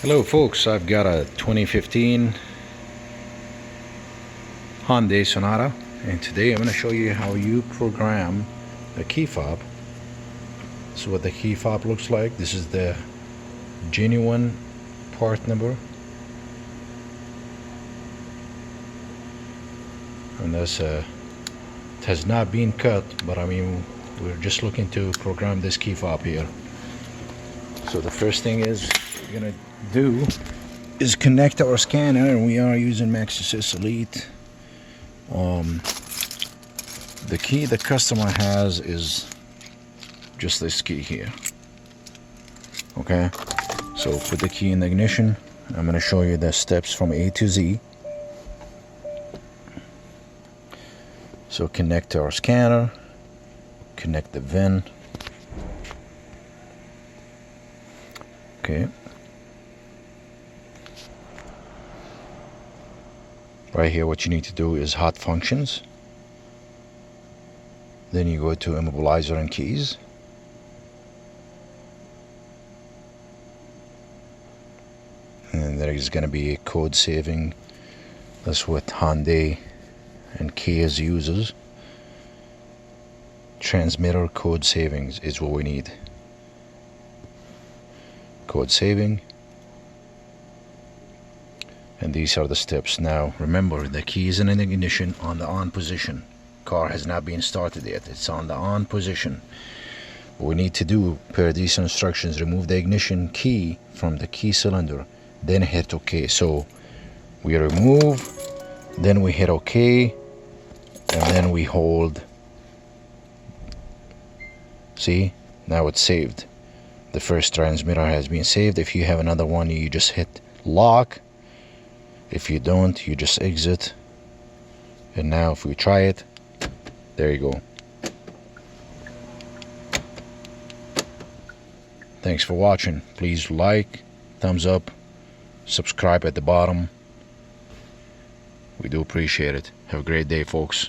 Hello folks, I've got a 2015 Hyundai Sonata, and today I'm going to show you how you program a key fob. This is what the key fob looks like. This is the genuine part number, and this it has not been cut, but I mean we're just looking to program this key fob here. So the first thing is we're gonna do is connect our scanner, and we are using Maxis Elite. The key the customer has is just this key here. Okay, so put the key in the ignition. I'm going to show you the steps from A to Z. So connect our scanner, connect the VIN. Okay. Right here, what you need to do is hot functions. Then you go to immobilizer and keys. And there is going to be a code saving. That's what Hyundai and Kia uses. Transmitter code savings is what we need. Code saving. And these are the steps. Now remember, the key is in the ignition on the on position. Car has not been started yet. It's on the on position. What we need to do per these instructions, remove the ignition key from the key cylinder, then hit OK. So we remove, then we hit OK, and then we hold. See, now it's saved. The first transmitter has been saved. If you have another one, you just hit lock. If you don't, you just exit. And now if we try it, there you go. Thanks for watching. Please like, thumbs up, subscribe at the bottom. We do appreciate it. Have a great day, folks.